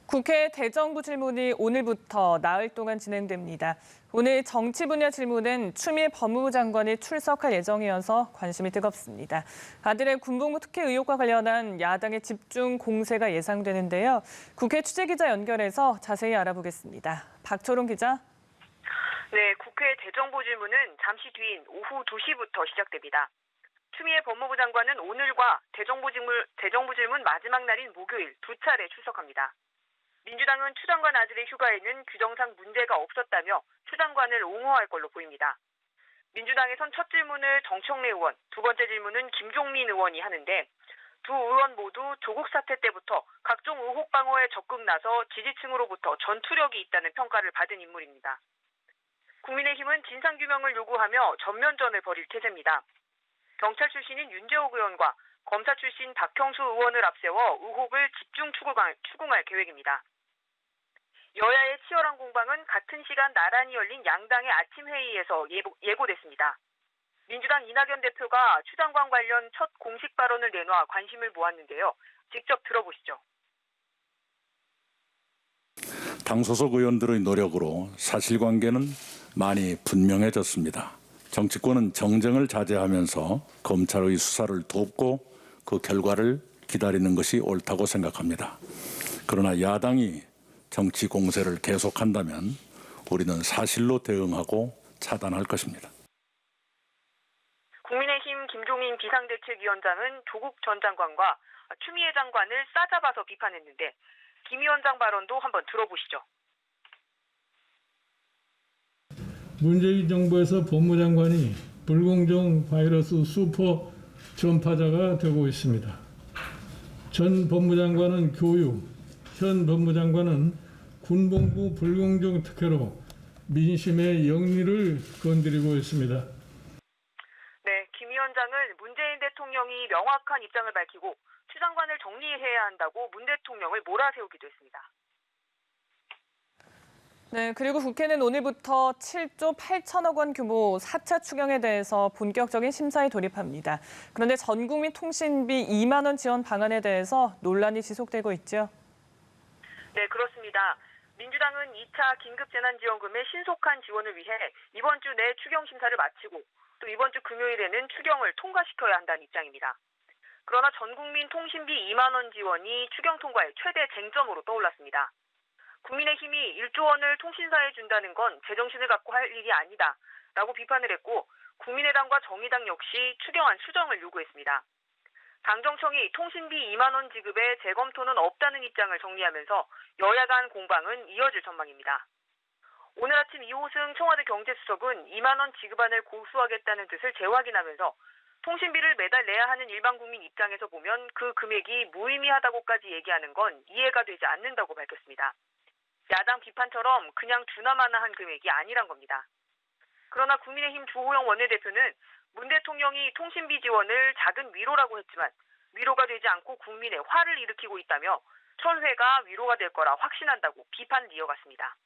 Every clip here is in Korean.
국회 대정부 질문이 오늘부터 나흘 동안 진행됩니다. 오늘 정치 분야 질문은 추미애 법무부 장관이 출석할 예정이어서 관심이 뜨겁습니다. 아들의 군복무 특혜 의혹과 관련한 야당의 집중 공세가 예상되는데요. 국회 취재기자 연결해서 자세히 알아보겠습니다. 박초롱 기자. 네, 국회 대정부 질문은 잠시 뒤인 오후 2시부터 시작됩니다. 추미애 법무부 장관은 오늘과 대정부 질문 마지막 날인 목요일 두 차례 출석합니다. 민주당은 추 장관 아들의 휴가에는 규정상 문제가 없었다며 추 장관을 옹호할 걸로 보입니다. 민주당에선 첫 질문을 정청래 의원, 두 번째 질문은 김종민 의원이 하는데 두 의원 모두 조국 사태 때부터 각종 의혹 방어에 적극 나서 지지층으로부터 전투력이 있다는 평가를 받은 인물입니다. 국민의힘은 진상규명을 요구하며 전면전을 벌일 태세입니다. 경찰 출신인 윤재옥 의원과 검사 출신 박형수 의원을 앞세워 의혹을 집중 추궁할 계획입니다. 여야의 치열한 공방은 같은 시간 나란히 열린 양당의 아침 회의에서 예고됐습니다. 민주당 이낙연 대표가 추 장관 관련 첫 공식 발언을 내놔 관심을 모았는데요. 직접 들어보시죠. 당 소속 의원들의 노력으로 사실관계는 많이 분명해졌습니다. 정치권은 정쟁을 자제하면서 검찰의 수사를 돕고 그 결과를 기다리는 것이 옳다고 생각합니다. 그러나 야당이 정치 공세를 계속한다면 우리는 사실로 대응하고 차단할 것입니다. 국민의힘 김종인 비상대책위원장은 조국 전 장관과 추미애 장관을 싸잡아서 비판했는데 김 위원장 발언도 한번 들어보시죠. 문재인 정부에서 법무장관이 불공정 바이러스 슈퍼 전파자가 되고 있습니다. 전 법무장관은 교육, 현 법무장관은 군복무 불공정 특혜로 민심의 영리를 건드리고 있습니다. 네, 김 위원장은 문재인 대통령이 명확한 입장을 밝히고 추 장관을 정리해야 한다고 문 대통령을 몰아세우기도 했습니다. 네, 그리고 국회는 오늘부터 7조 8천억 원 규모 4차 추경에 대해서 본격적인 심사에 돌입합니다. 그런데 전국민 통신비 2만 원 지원 방안에 대해서 논란이 지속되고 있죠. 네, 그렇습니다. 민주당은 2차 긴급재난지원금의 신속한 지원을 위해 이번 주 내 추경 심사를 마치고 또 이번 주 금요일에는 추경을 통과시켜야 한다는 입장입니다. 그러나 전국민 통신비 2만 원 지원이 추경 통과의 최대 쟁점으로 떠올랐습니다. 국민의힘이 1조 원을 통신사에 준다는 건 제정신을 갖고 할 일이 아니다라고 비판을 했고 국민의당과 정의당 역시 추경안 수정을 요구했습니다. 당정청이 통신비 2만 원 지급에 재검토는 없다는 입장을 정리하면서 여야 간 공방은 이어질 전망입니다. 오늘 아침 이호승 청와대 경제수석은 2만 원 지급안을 고수하겠다는 뜻을 재확인하면서 통신비를 매달 내야 하는 일반 국민 입장에서 보면 그 금액이 무의미하다고까지 얘기하는 건 이해가 되지 않는다고 밝혔습니다. 야당 비판처럼 그냥 주나마나한 금액이 아니란 겁니다. 그러나 국민의힘 주호영 원내대표는 문 대통령이 통신비 지원을 작은 위로라고 했지만 위로가 되지 않고 국민의 화를 일으키고 있다며 철회가 위로가 될 거라 확신한다고 비판을 이어갔습니다.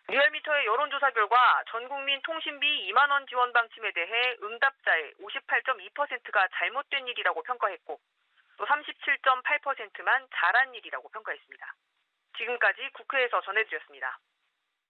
리얼미터의 여론조사 결과 전국민 통신비 2만 원 지원 방침에 대해 응답자의 58.2%가 잘못된 일이라고 평가했고 또 37.8%만 잘한 일이라고 평가했습니다. 지금까지 국회에서 전해드렸습니다.